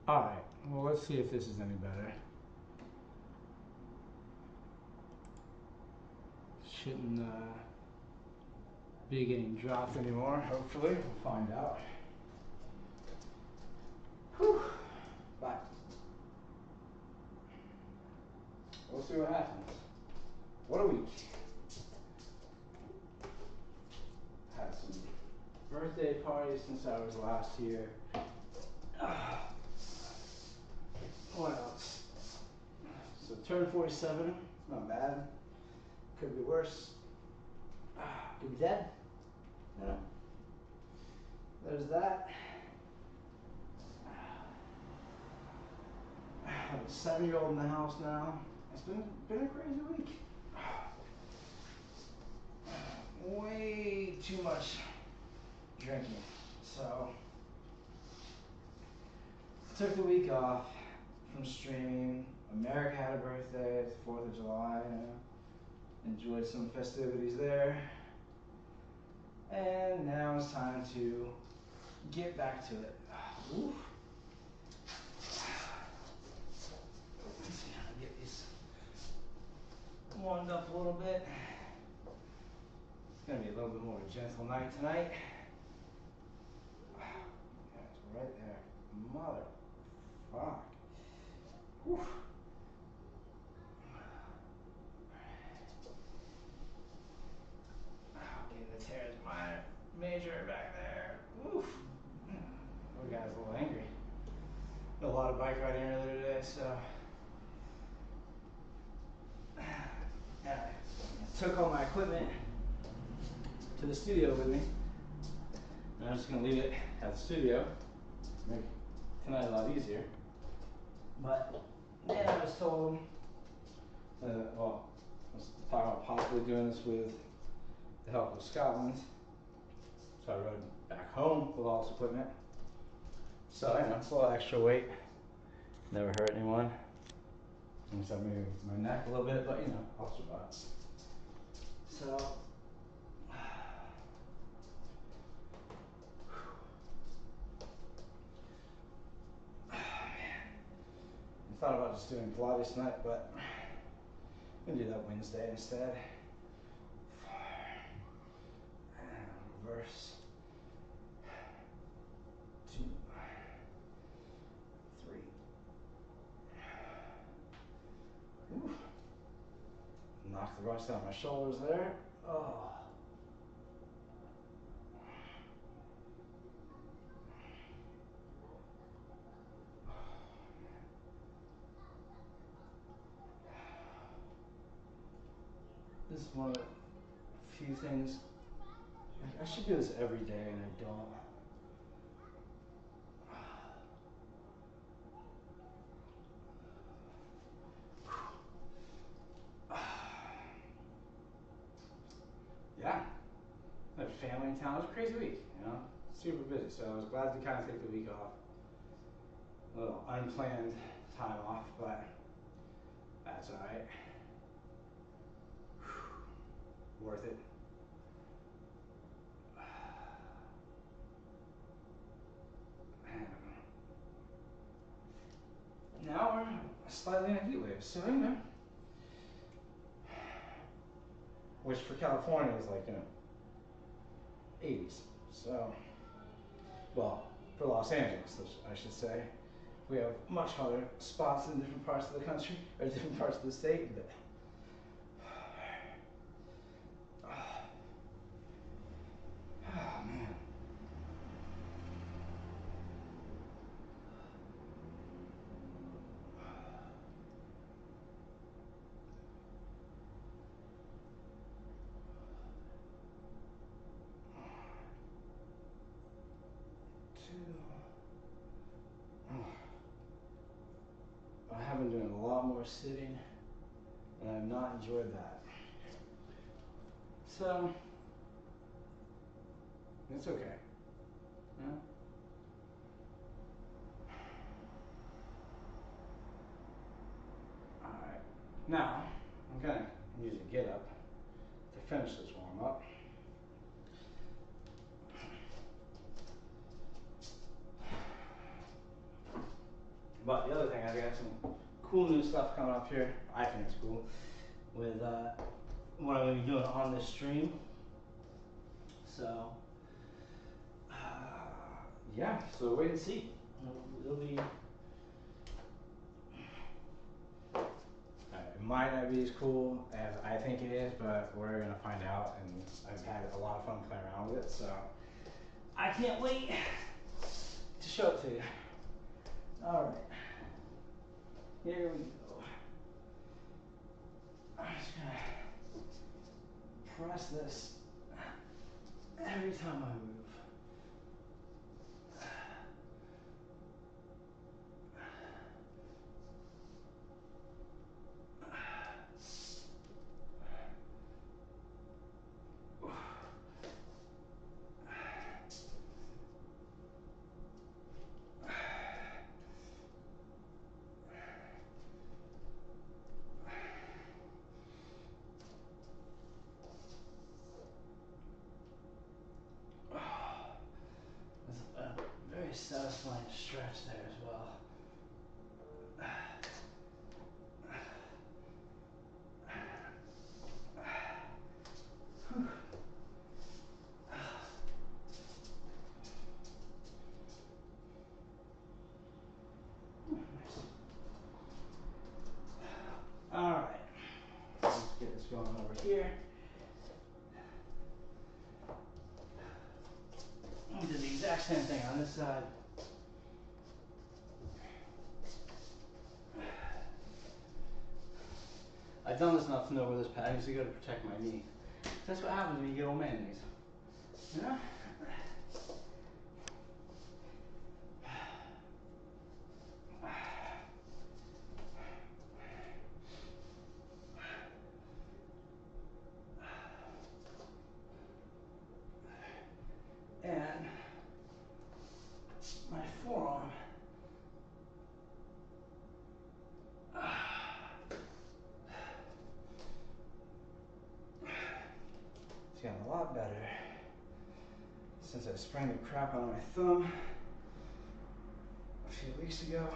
Alright, well, let's see if this is any better. Shouldn't be getting dropped anymore, hopefully. We'll find out. Whew. Bye. We'll see what happens. What a week. Had some birthday parties since I was last here. What else? So turned 47, not bad. Could be worse. Could be dead. Yeah. There's that. I have a 7-year-old in the house now. It's been a crazy week. Way too much drinking. So took the week off from streaming. America had a birthday, it's 4th of July. Enjoyed some festivities there. And now it's time to get back to it. Oof. Let's see how to get these warmed up a little bit. It's gonna be a little bit more of a gentle night tonight. It's right there. Mother fuck. Whew. Getting the tears minor, major back there. Oof. Poor guy's a little angry. Did a lot of bike riding earlier today, so. Yeah, I took all my equipment to the studio with me. And I'm just gonna leave it at the studio. Make tonight a lot easier. But then I was told, well, I was talking about possibly doing this with the help of Scotland. So I rode back home with all this equipment. So I know, it's a little extra weight. Never hurt anyone. Except maybe my neck a little bit, but you know, I'll survive. So, man, I thought about just doing Pilates tonight, but I'm gonna do that Wednesday instead. And reverse. 2, 3. Oof. Knock the rust out of my shoulders there. Oh. This is one of the few things. I should do this every day, and I don't. Yeah, I had family in town. It was a crazy week, you know, super busy. So I was glad to kind of take the week off. A little unplanned time off, but that's all right. Worth it. Now we're slightly in a heat wave, so you know, which for California is like, you know, 80s. So, well, for Los Angeles, I should say, we have much hotter spots in different parts of the country or different parts of the state. But oh man. I have been doing a lot more sitting, and I've not enjoyed that. So, it's okay. Yeah? Alright. Now, I'm gonna use a get up to finish this warm up. But the other thing, I got some cool new stuff coming up here. I think it's cool with what I'm going to be doing on this stream. So, yeah, so wait and see. It'll be. It might not be as cool as I think it is, but we're going to find out. And I've had a lot of fun playing around with it, so I can't wait to show it to you. All right, here we go. I'm just gonna press this every time I move. There's a very satisfying stretch there as well. All right, let's get this going over here. We did the exact same thing on this side. I've done this enough to know where this pad needs to go to protect my knee. That's what happens when you get old man knees. You know? And my forearm. It's gotten a lot better since I sprained the crap out of my thumb a few weeks ago.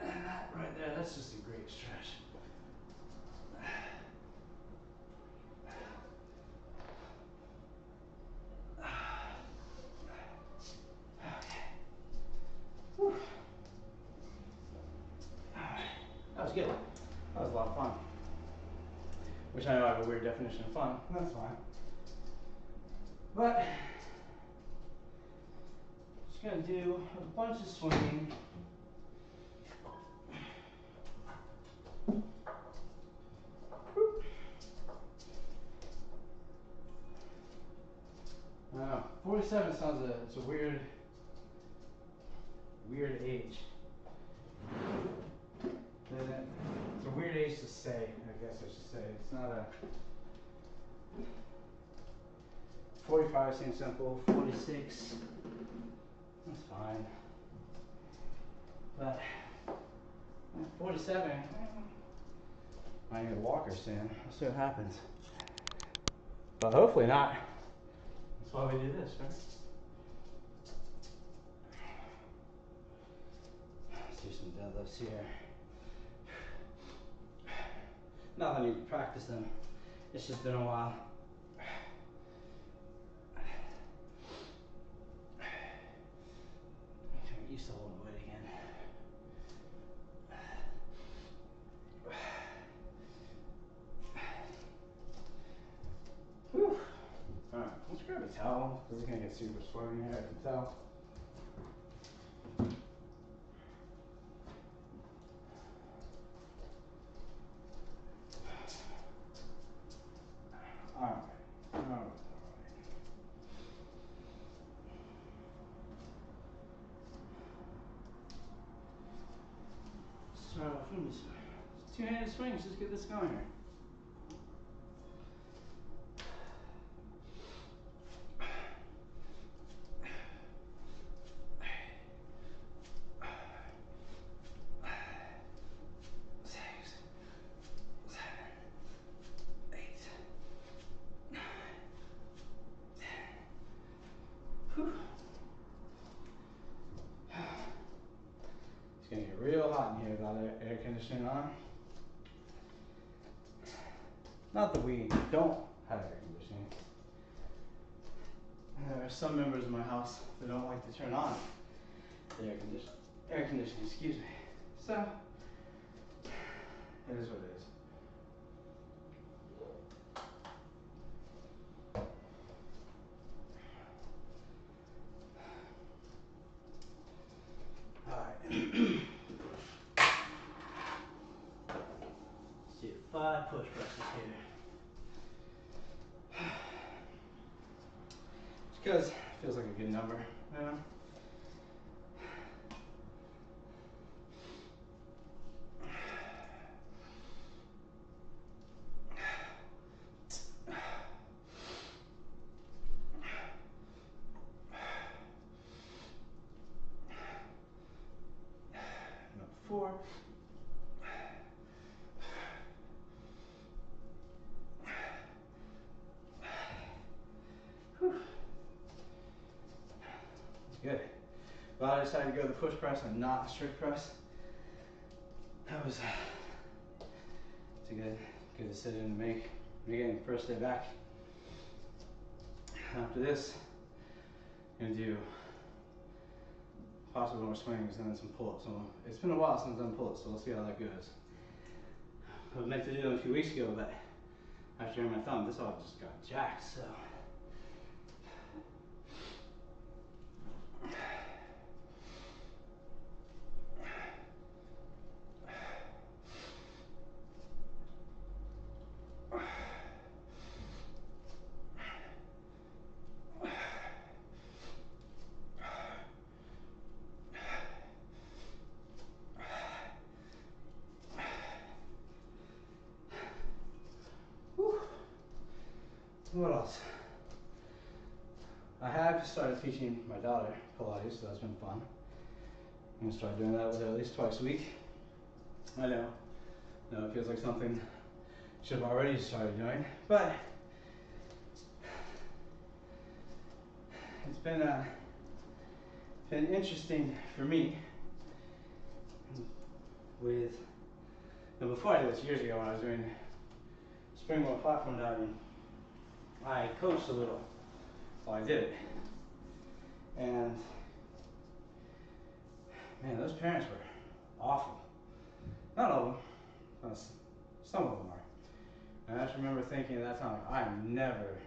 And that right there, that's just a great stretch. Whew. That was good. That was a lot of fun. Which I know I have a weird definition of fun. That's fine. But just gonna do a bunch of swinging. I don't know. 47 sounds it's a weird age. It's a weird age to say, I guess I should say. It's not a 45 seems simple, 46, that's fine. But 47, I need a walker soon. We'll see what happens. But hopefully not. That's why we do this, right? Let's do some deadlifts here. Not that I need to practice them. It's just been a while. I'm used to holding weight again. Whew. Alright, let's grab a towel because it's going to get super sweaty here, I can tell. Alright. Start off with this two-handed swings, just get this going here. Whew. real hot in here without air conditioning on. Not that we don't have air conditioning. There are some members of my house that don't like to turn on the air conditioning, excuse me. So, it is what it is. Alright. Let's do 5 push presses here. Just because it feels like a good number, you know? Number 4. Whew. Good. Well, I decided to go to the push press and not the strict press. That was it's a good decision to make. Again, first day back. After this, I'm gonna do possibly more swings and then some pull-ups. So it's been a while since I've done pull-ups, so we'll see how that goes. I was meant to do them a few weeks ago, but after hearing my thumb, this all just got jacked, so. What else? I have started teaching my daughter Pilates, so that's been fun. I'm gonna start doing that with her at least twice a week. I know it feels like something I should have already started doing, but it's been interesting for me with, before I did this years ago when I was doing springboard platform diving, I coached a little while I did it. And man, those parents were awful. Not all of them, but some of them are. And I just remember thinking at that time, I'm never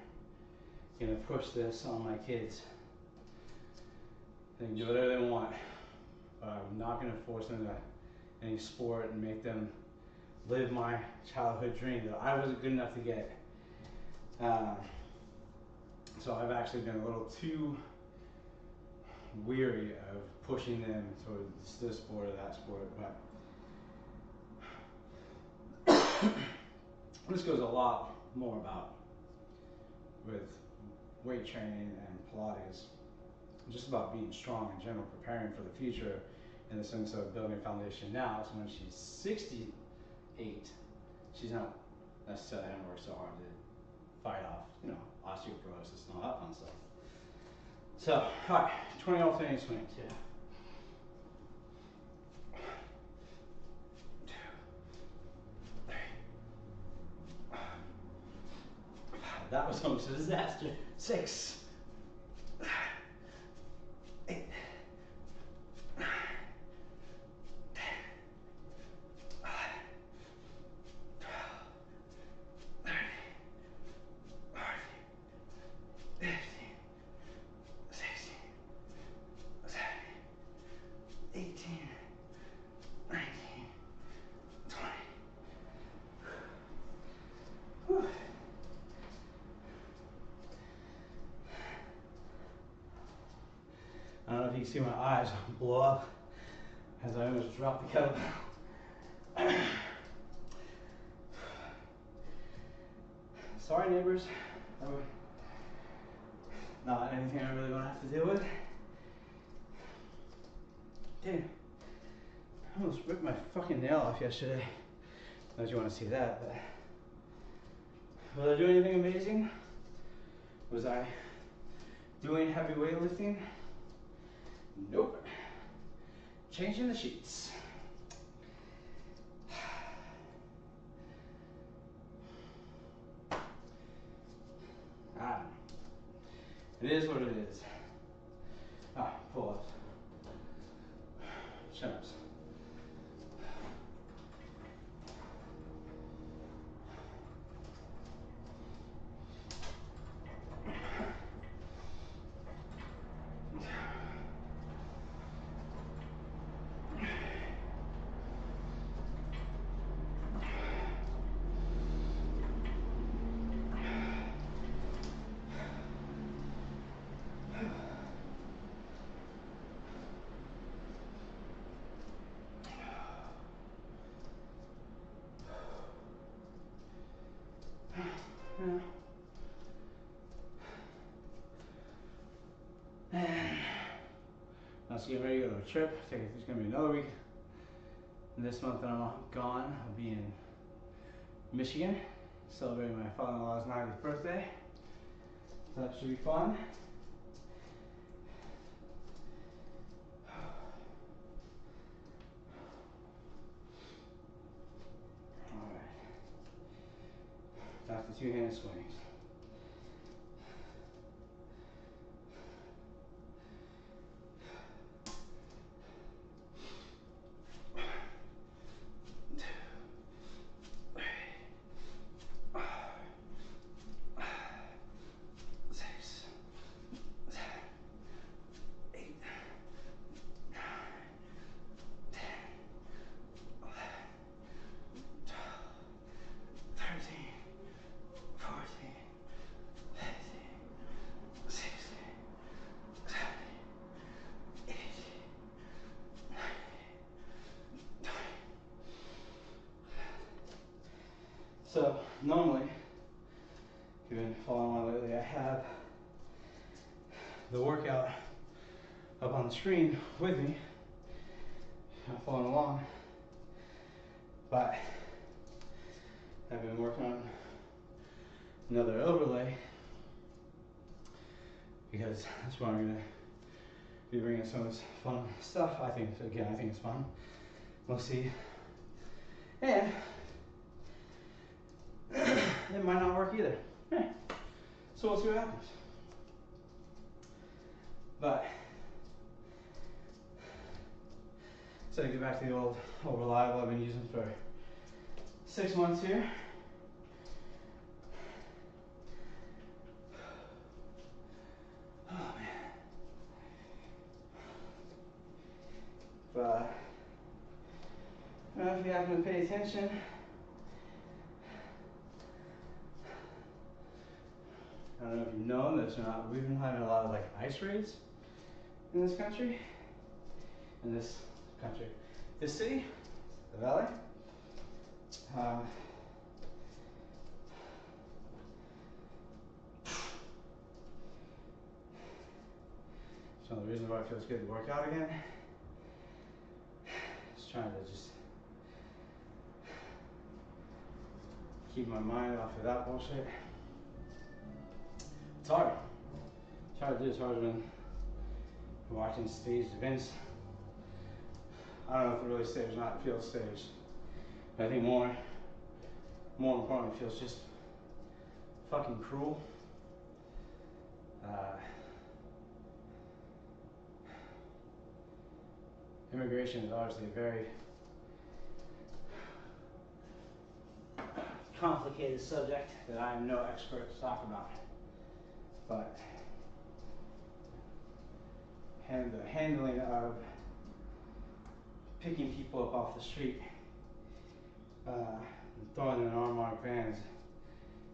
gonna push this on my kids. They can do whatever they want, but I'm not gonna force them to any sport and make them live my childhood dream that I wasn't good enough to get. So I've actually been a little too weary of pushing them towards this sport or that sport, but this goes a lot more about with weight training and Pilates, just about being strong in general, preparing for the future in the sense of building a foundation now, so when she's 68, she's not necessarily having to work so hard to fight off, osteoporosis and all that fun stuff. So, all right, 20 alternating swings, yeah. 2, 3. That was almost a disaster. 6, 8, 9, 10, 11, 12, 13, 14, 15, 16, 17, 18, 19, 20. Whew. I don't know if you can see my eyes blow up as I almost dropped the kettlebell. Sorry, neighbors. Not anything I really want to have to deal with. Dude, I almost ripped my fucking nail off yesterday. Not that you want to see that, but was I doing anything amazing? Was I doing heavy weightlifting? Nope. Changing the sheets. It is what it is. Pull-ups. Chin-ups. Yeah. And let's get ready to go to a trip. I think it's gonna be another week. And this month that I'm gone, I'll be in Michigan, celebrating my father-in-law's 90th birthday. So that should be fun. Alright. Back to two-handed swings. So normally, if you've been following along lately, I have the workout up on the screen with me. I'm following along, but I've been working on another overlay because that's where I'm gonna be bringing some of this fun stuff. I think it's fun. We'll see. And it might not work either. So we'll see what happens. But so to get back to the old reliable I've been using for 6 months here. Oh man. But I don't know if you happen to pay attention. I don't know if you've known this or not, but we've been having a lot of like ice raids in this country. This city, the valley. So the reason why it feels good to work out again is trying to just keep my mind off of that bullshit. It's hard. It's hard to do. It's hard when watching staged events. I don't know if it really staged or not. It feels staged. But I think more importantly, it feels just fucking cruel. Immigration is obviously a very complicated subject that I am no expert to talk about. But the handling of picking people up off the street, and throwing them in armored vans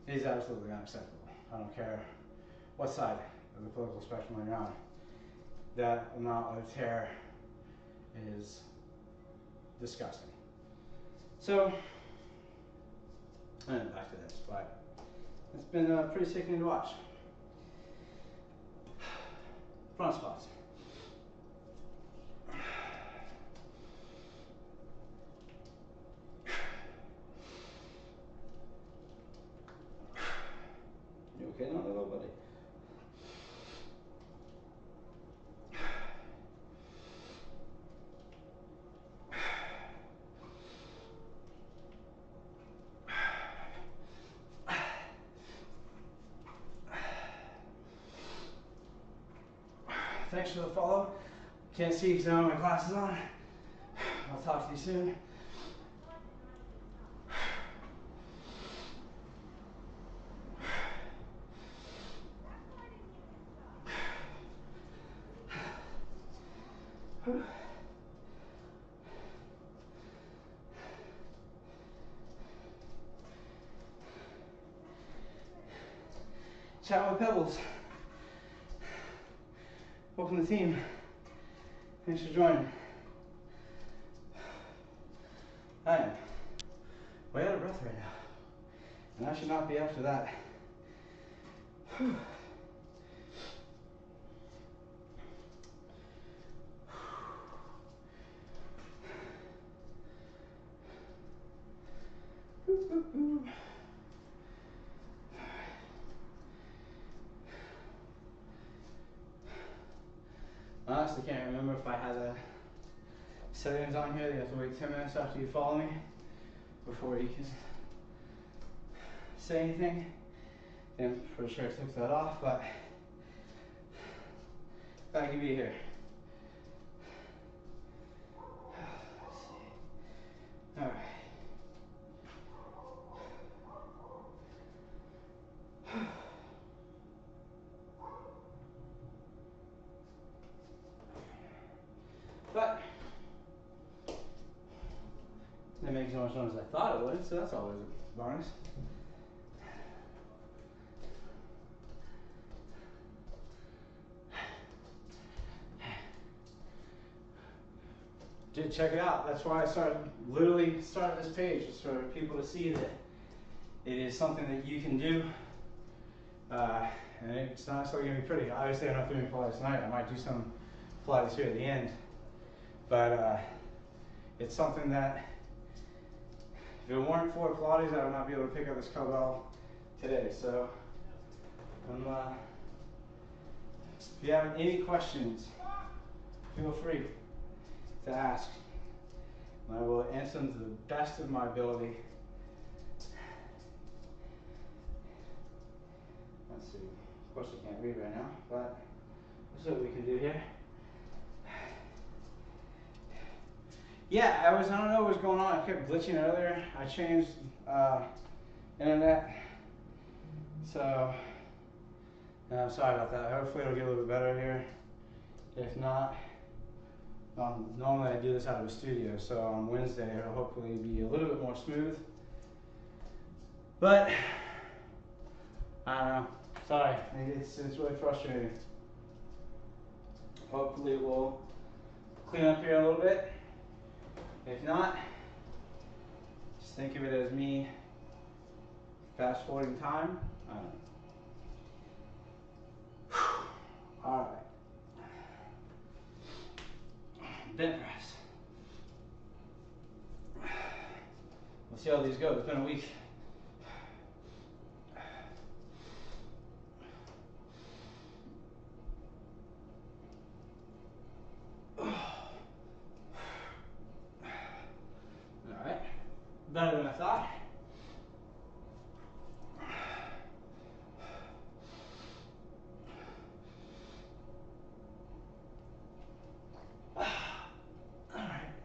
is absolutely unacceptable. I don't care what side of the political spectrum you're on. That amount of terror is disgusting. So, and back to this, but it's been pretty sickening to watch. Front squats. You okay now, little buddy? Thanks for the follow. Can't see because I don't have my glasses on. I'll talk to you soon. Chat with Pebbles. Welcome to the team. Thanks for joining. I am way out of breath right now. And I should not be after that. Whew. I honestly can't remember if I had the settings on here. You have to wait 10 minutes after you follow me before you can say anything. I'm pretty sure I took that off, but glad to be here. Let's see. All right. But that makes so much noise as I thought it would, so that's always a bonus. Dude, check it out. That's why I literally started this page, just for people to see that it is something that you can do. And it's not necessarily going to be pretty. Obviously, I'm not doing Pilates tonight. I might do some Pilates here at the end. But it's something that, if it weren't for Pilates, I would not be able to pick up this kettlebell today. So, if you have any questions, feel free to ask. I will answer them to the best of my ability. Let's see. Of course, I can't read right now, but let's see what we can do here. Yeah, I don't know what was going on. I kept glitching earlier. I changed internet, so I'm sorry about that. Hopefully it'll get a little bit better here. If not, normally I do this out of a studio, so on Wednesday it'll hopefully be a little bit more smooth. But I don't know. Sorry, it's really frustrating. Hopefully we'll clean up here a little bit. If not, just think of it as me fast forwarding time. I don't know. All right. Bent press. We'll see how these go. It's been a week. Better than I thought. All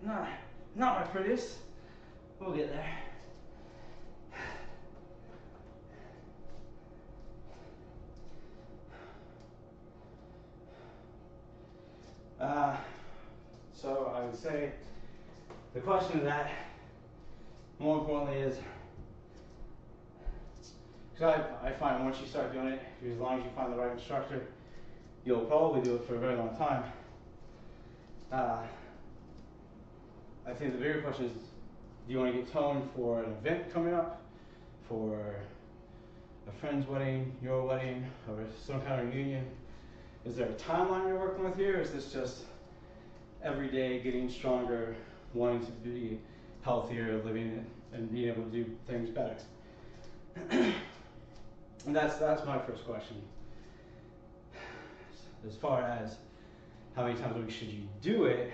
right, not my prettiest. We'll get there. So I would say the question of that, more importantly, is, because I find once you start doing it, as long as you find the right instructor, you'll probably do it for a very long time. I think the bigger question is, do you want to get toned for an event coming up, for a friend's wedding, your wedding, or some kind of reunion? Is there a timeline you're working with here, or is this just every day getting stronger, wanting to be healthier, living and being able to do things better? And that's my first question. As far as how many times a week should you do it,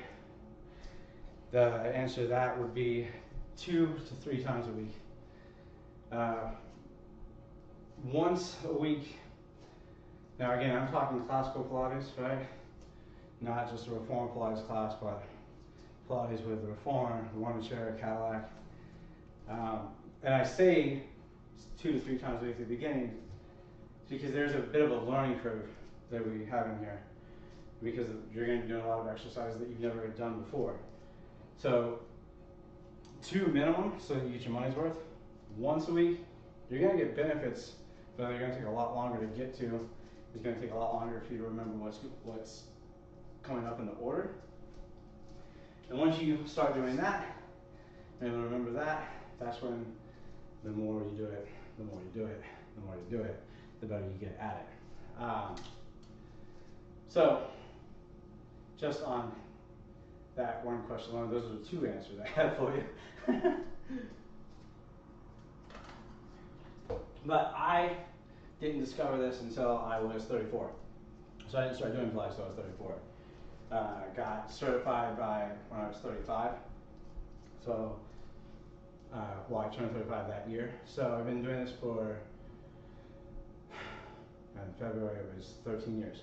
the answer to that would be 2 to 3 times a week. Once a week. Now again, I'm talking classical Pilates, right? not just a reform Pilates class, but Pilates with the reformer, the Wonder Chair, Cadillac. And I say 2 to 3 times a week at the beginning because there's a bit of a learning curve that we have in here, because you're going to be doing a lot of exercises that you've never done before. So 2 minimum, so you get your money's worth. Once a week, you're going to get benefits, but they're going to take a lot longer to get to. It's going to take a lot longer for you to remember what's coming up in the order. And once you start doing that, and remember that, that's when the more you do it, the more you do it, the more you do it, the better you get at it. So, just on that one question alone, those are the 2 answers I had for you. But I didn't discover this until I was 34. So I didn't start doing Pilates until I was 34. Got certified when I was 35. So, I turned 35 that year. So I've been doing this for, in February it was 13 years.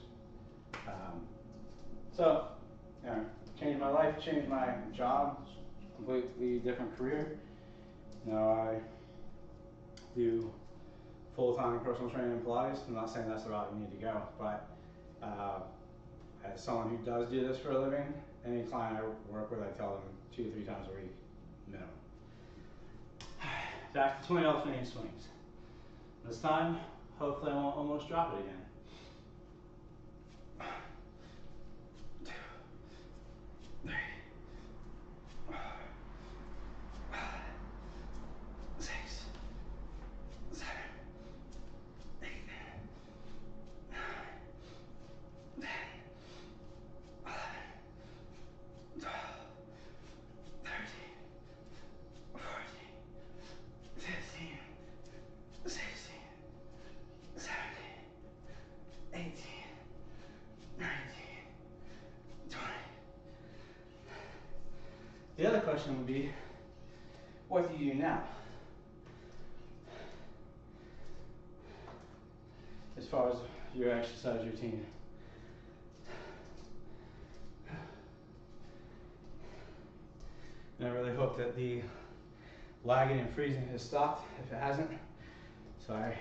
So, changed my life, changed my job, completely different career. Now I do full-time personal training in Pilates. I'm not saying that's the route you need to go, but as someone who does do this for a living, any client I work with, I tell them 2 to 3 times a week, minimum. Back to $20 swinging swings. This time, hopefully I won't almost drop it again. 2, 3, 6, 7, 8, 9, 10, 11, 12, 13, 14, 15, 16, 17, 18, 19, 20. The other question would be, what do you do now? As far as your exercise routine. And I really hope that the lagging and freezing has stopped. If it hasn't, sorry.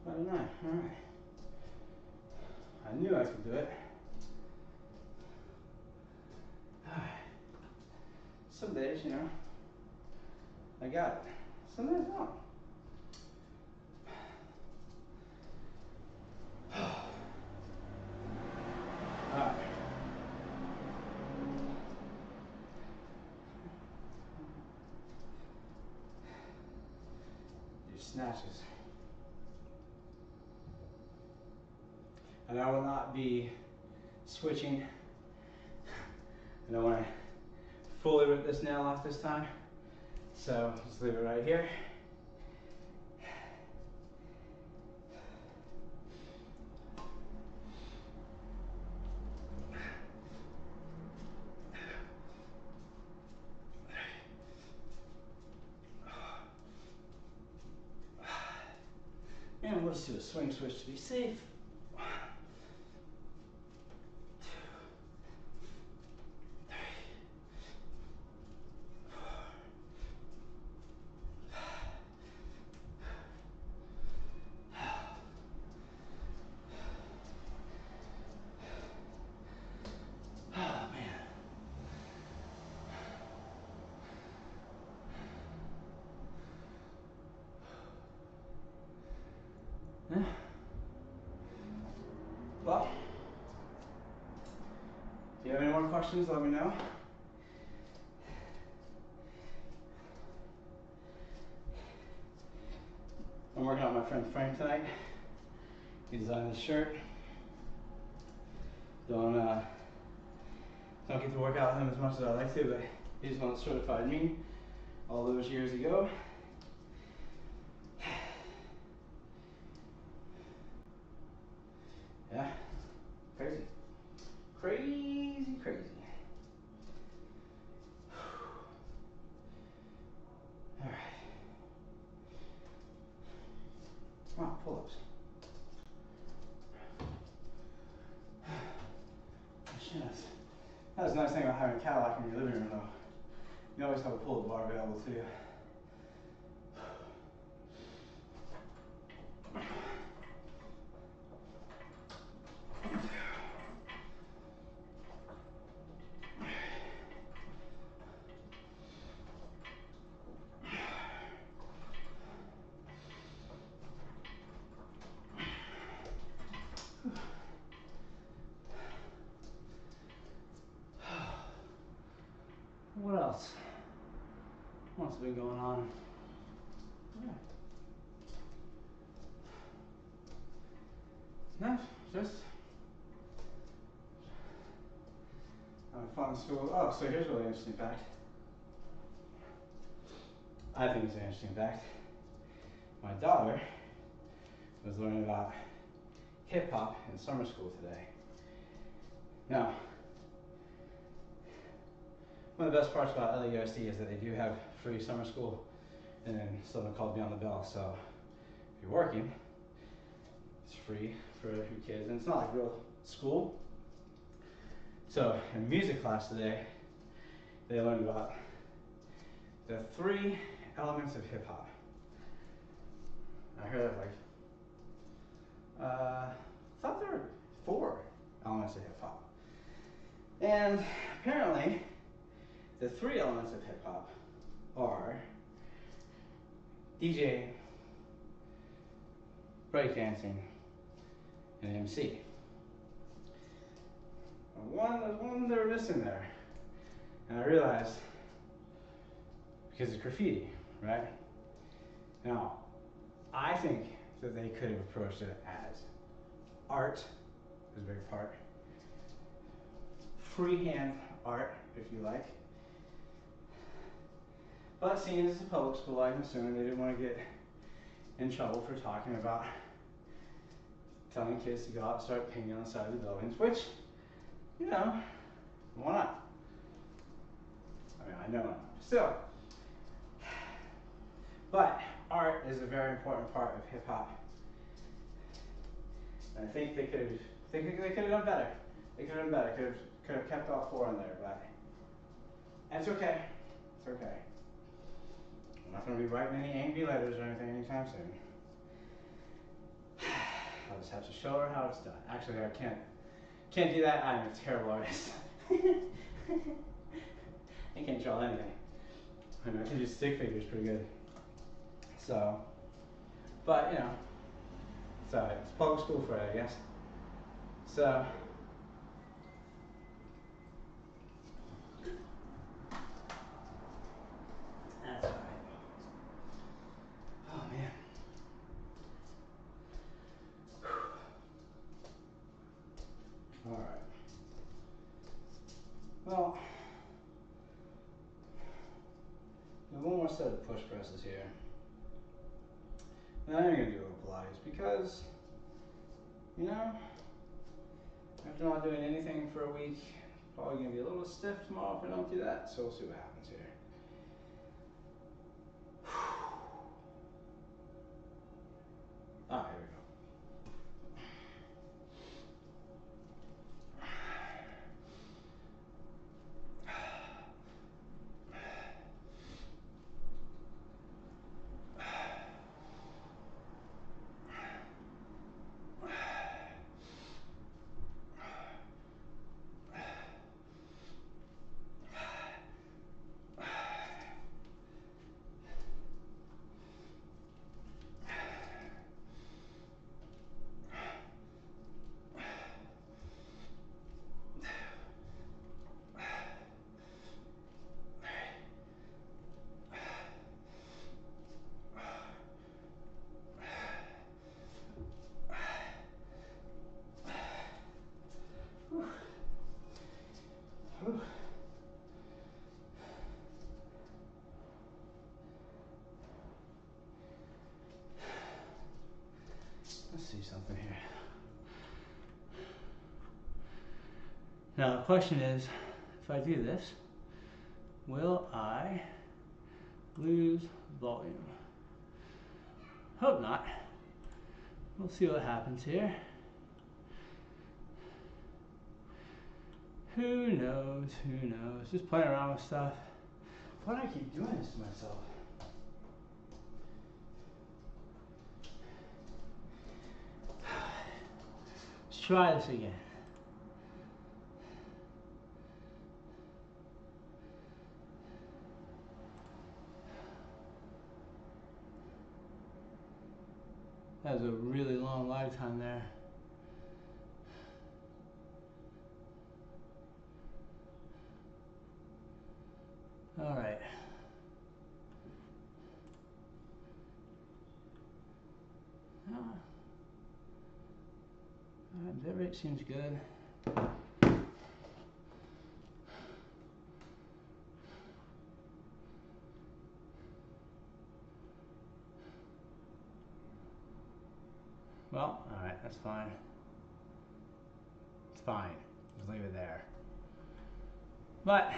I don't know. All right. I knew I could do it. All right. Some days, I got it. Some days not. All right. Do snatches. And I will not be switching. I don't want to fully rip this nail off this time, so just leave it right here. And we'll just do a swing switch to be safe. 1, 2, 3, 4, 5. Oh man. Yeah. Well, if you have any more questions, let me know. I'm working on my friend Frank tonight. He designed this shirt. Don't get get to work out with him as much as I like to, but he's the one that certified me all those years ago. Yeah, crazy. Crazy, crazy. All right. Come on, pull-ups. That's the nice thing about having a Cadillac in your living room, though. You always have a pull-up bar available to you. What else? What's been going on? Yeah. No, just having fun in school. Oh, so here's a really interesting fact. I think it's an interesting fact. My daughter was learning about hip hop in summer school today. Now, one of the best parts about LAUSD is that they do have free summer school and then something called Beyond the Bell. So if you're working, it's free for your kids, and it's not like real school. So in music class today, they learned about the 3 elements of hip hop. I heard I thought there were 4 elements of hip hop. And apparently, the 3 elements of hip hop are DJ, breakdancing, and MC. There's one they were missing there. And I realized, because it's graffiti, right? Now, I think that they could have approached it as art is a big part. Freehand art, if you like. But seeing as it's a public school, I'm assuming they didn't want to get in trouble for talking about telling kids to go out and start painting on the side of the buildings, which, you know, why not? I mean, I know not. Still. But art is a very important part of hip hop. And I think they could have done better. They could have done better. Could have kept all 4 in there, but it's okay. It's okay. I'm not going to be writing any angry letters or anything anytime soon. I'll just have to show her how it's done. Actually, I can't do that. I'm a terrible artist. I can't draw anything. I mean, I can do stick figures pretty good. So, but you know, so it's public school for it, I guess. So, that's all right. Oh man. All right. Well, there's one more set of push presses here. Now I'm going to do a little Pilates because, you know, after not doing anything for a week, probably going to be a little stiff tomorrow if I don't do that. So we'll see what happens here. Ah, here we go. Whew. Let's see something here. Now the question is, if I do this, will I lose volume? Hope not. We'll see what happens here. Who knows, who knows? Just playing around with stuff. Why do I keep doing this to myself? Let's try this again. That was a really long lifetime there. All right. Bit rate seems good. Well, all right, that's fine. It's fine. Just leave it there. But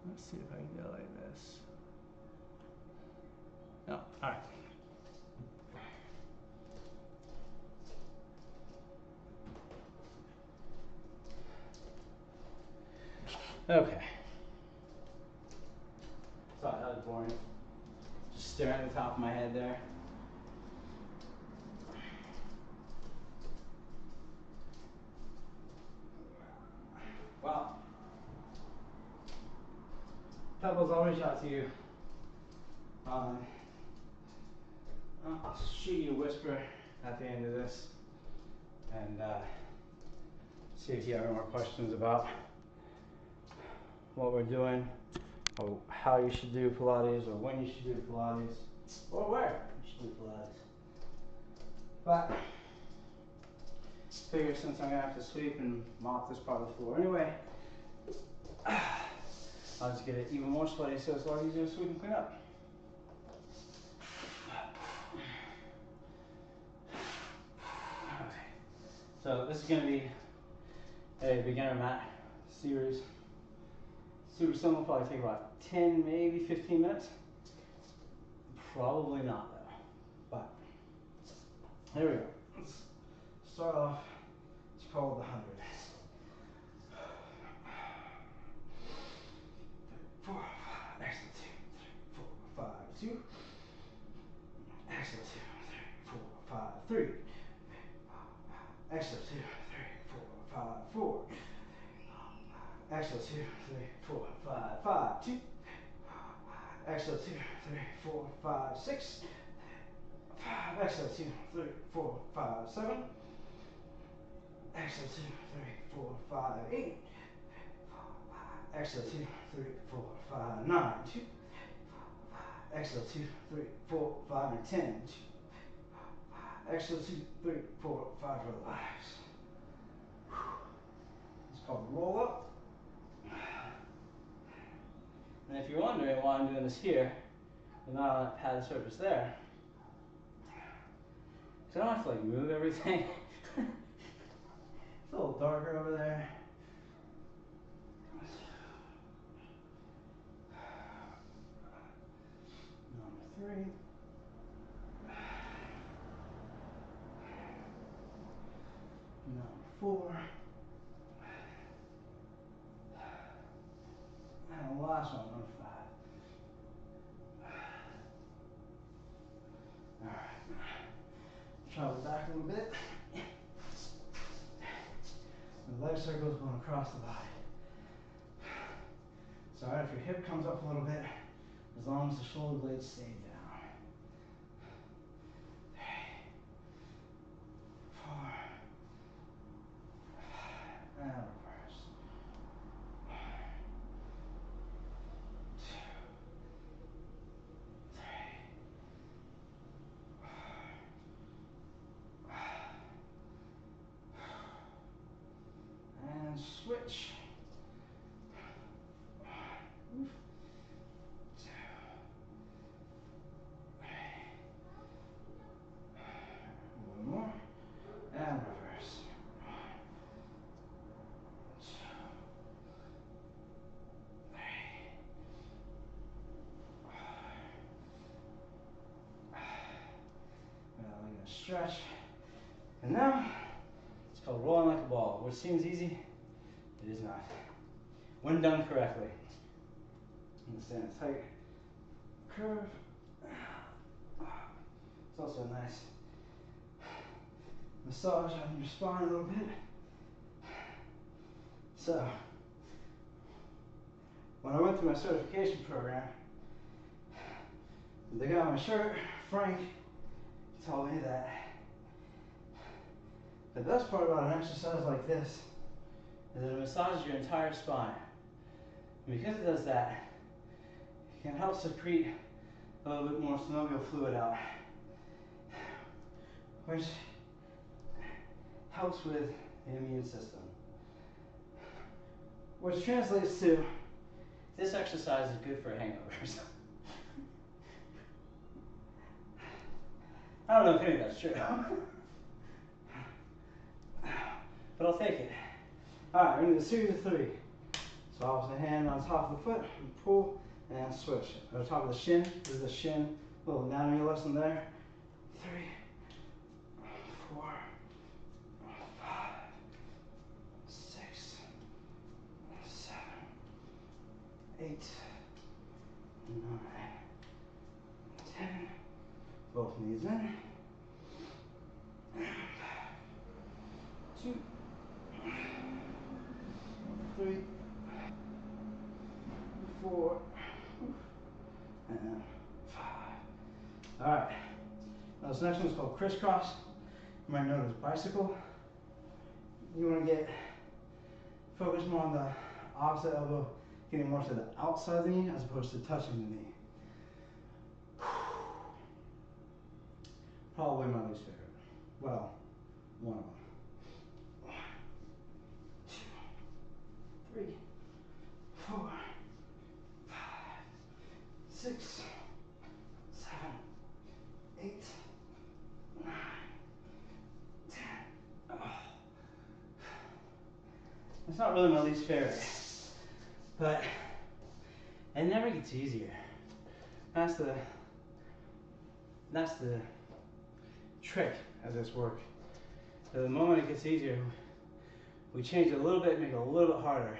let's see if I can go like this. No, all right. Okay. Sorry, that was boring. Just staring at the top of my head there. Well, Pebbles, I'll reach out to you. I'll shoot you a whisper at the end of this, and see if you have any more questions about what we're doing, or how you should do Pilates, or when you should do Pilates, or where you should do Pilates. But figure since I'm gonna have to sweep and mop this part of the floor anyway, I'll just get it even more sweaty so it's a lot easier to sweep and clean up. Okay. So this is gonna be a beginner mat series. Super simple, probably take about 10, maybe 15 minutes. Probably not though, but there we go. Let's start off, it's called the 100. 4, 5, excellent, 2, 3, 4, 5, 2, excellent, 2, 3, 4, 5, 3, excellent, 2, 3, 4, 5, 4, excellent, 2, 3, 4, 5, 5, 2, excellent, 2, 3, 4, 5, 6, excellent, 2, 3, 4, 5, 7, excellent, 2, 3, 4, 5, 8, excellent, 2, 3, 4, 5, 9, 2, excellent, 2, 3, 4, 5, and 10, 2, excellent, 2, 3, 4, 5, relax. It's called roll up. And if you're wondering why I'm doing this here, and not on that padded surface there, because I don't have to like move everything. It's a little darker over there. Number 3. Number 4. And the last one, number 5. Alright. Travel back a little bit. The leg circles going across the body. So if your hip comes up a little bit, as long as the shoulder blades stay down. 3, 4, and reverse. 1, 2, 3, 4, and switch. stretch. And now, it's called rolling like a ball. What seems easy, it is not. When done correctly. Stand tight, curve. It's also a nice massage on your spine a little bit. So, when I went through my certification program, the guy on my shirt, Frank, told me that the best part about an exercise like this is that it massages your entire spine. And because it does that, it can help secrete a little bit more synovial fluid out, which helps with the immune system. Which translates to, this exercise is good for hangovers. I don't know if any of that's true. But I'll take it. Alright, we're going to do a series of 3. So obviously hand on top of the foot, and pull, and switch. At the top of the shin, this is the shin, little anatomy lesson there. 3, 4, 5, 6, 7, 8, 9, 10. Both knees in. 2, 3, 4, and 5. All right. Now this next one is called crisscross. You might know it as bicycle. You want to get focused more on the opposite elbow, getting more to the outside of the knee as opposed to touching the knee. Probably my least favorite. Well, one of them. 1, 2, 3, 4, 5, 6, 7, 8, 9, 10. Oh. It's not really my least favorite, but it never gets easier. That's the trick of this work. So the moment it gets easier, we change it a little bit, make it a little bit harder.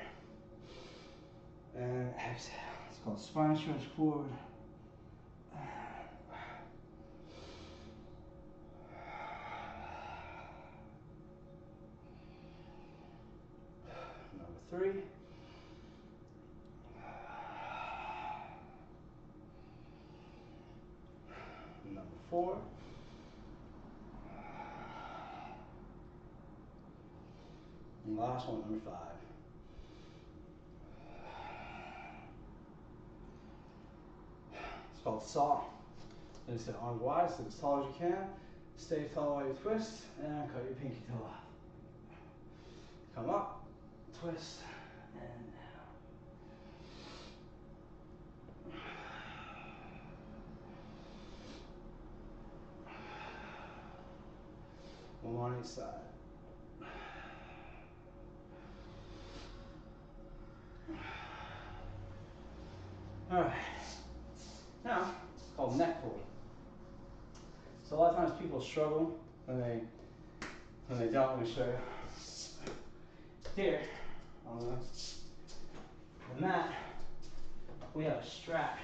And exhale. It's called spine stretch forward. Number 3. Number 4. And last one, number 5. It's called saw. And sit arms wide, sit as tall as you can. Stay tall while you twist, and cut your pinky toe off. Come up, twist, and down. One more on each side. All right. Now, it's called neck pull. So a lot of times people struggle when they don't. Let me show you. Here on the mat, we have a strap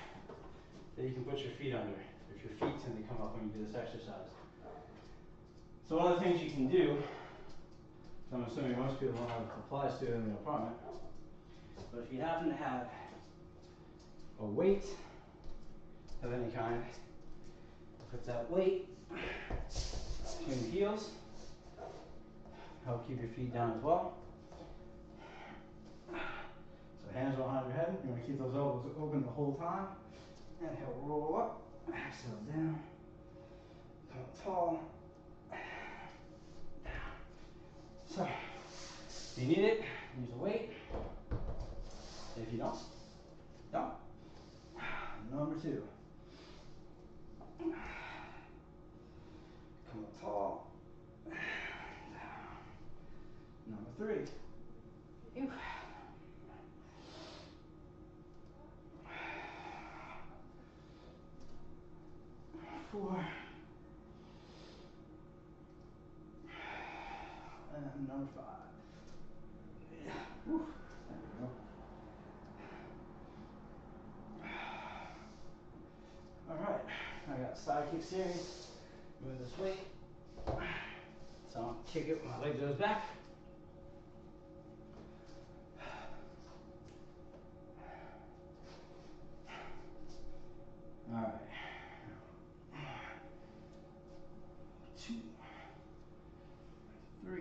that you can put your feet under if your feet tend to come up when you do this exercise. So one of the things you can do, so I'm assuming most people don't have a Pilates studio in their apartment, but if you happen to have a weight of any kind, put that weight between the heels, help keep your feet down as well. So hands behind your head, you want to keep those elbows open the whole time. Inhale, roll up, exhale down, come up tall, down. So, if you need it, use a weight. If you don't, don't. Number 2. Come up tall, down. Number 3. 4, number 5. Yeah. Whew. There we go. All right, I got side kick series. Move this weight. So I'll kick it when my leg goes back. All right. 2, 3, 4,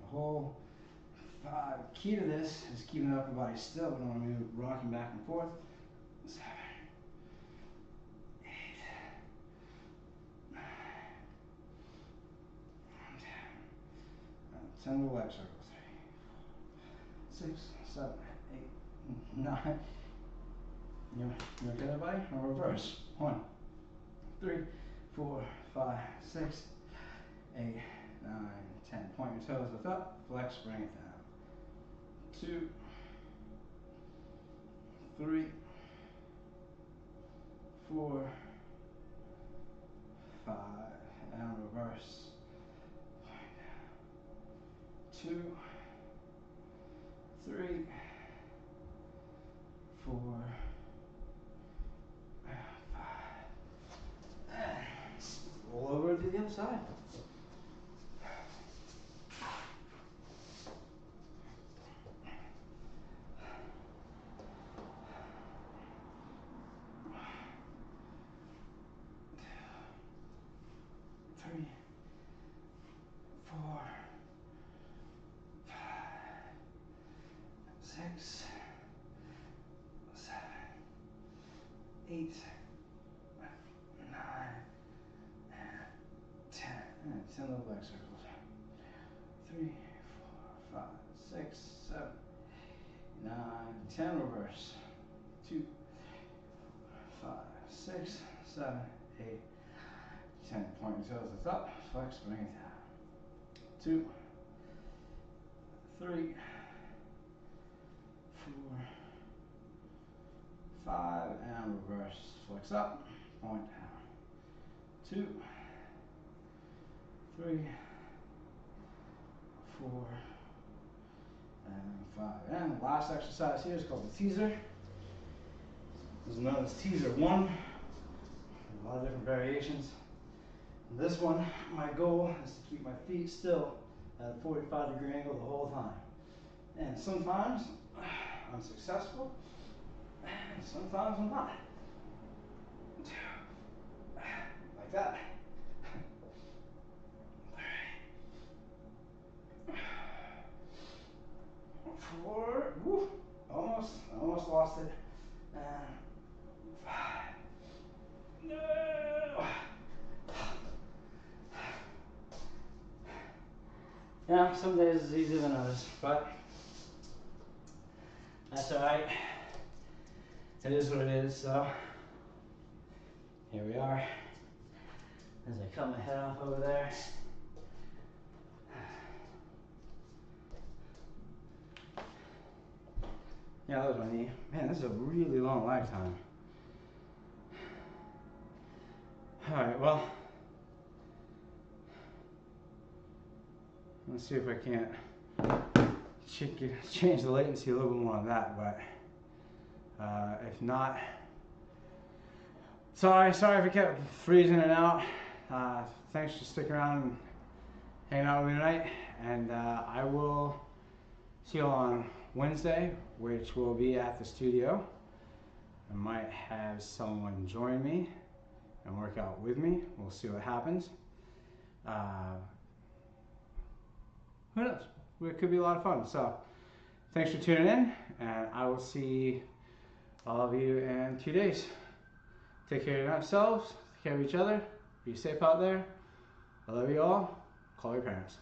the whole 5. Key to this is keeping the upper body still. We don't want to be rocking back and forth. 7, 8, 9, 10. 10 little leg circles. 3, 6, 7, 8, 9. You okay there, buddy? Or reverse. 1, 3, 4, 5, 6, 8, 9, 10. Point your toes, lift up, flex, bring it down. 2, 3, 4, 5, and reverse. 2, 3, 4, 5. Roll over to the other side. 3, 4, 5, 6, 7, 8, 9, and 10. And 10 little leg circles. 3, 4, 5, 6, 7, 9, 10. Reverse. 2, 5, 6, 7, 8, 10. Point your toes, lift up, flex, bring it down. 2, 3, 4, 5, and reverse. Flex up, point down. 2, 3, 4, and 5. And the last exercise here is called the teaser. This is known as teaser 1. A lot of different variations. This one, my goal is to keep my feet still at a 45-degree angle the whole time. And sometimes I'm successful, and sometimes I'm not. Like that. 4, woo, almost lost it. And 5. No. Yeah, some days it's easier than others, but that's alright. It is what it is, so here we are. As I cut my head off over there. Yeah, that was my knee. Man, this is a really long lag time. Alright, well, let's see if I can't change the latency a little bit more on that, but if not, sorry if I kept freezing it out. Thanks for sticking around and hanging out with me tonight, and I will see you on Wednesday, which will be at the studio. I might have someone join me and work out with me. We'll see what happens. Who knows? It could be a lot of fun. So thanks for tuning in, and I will see all of you in 2 days. Take care of yourselves, take care of each other, be safe out there. I love you all. Call your parents.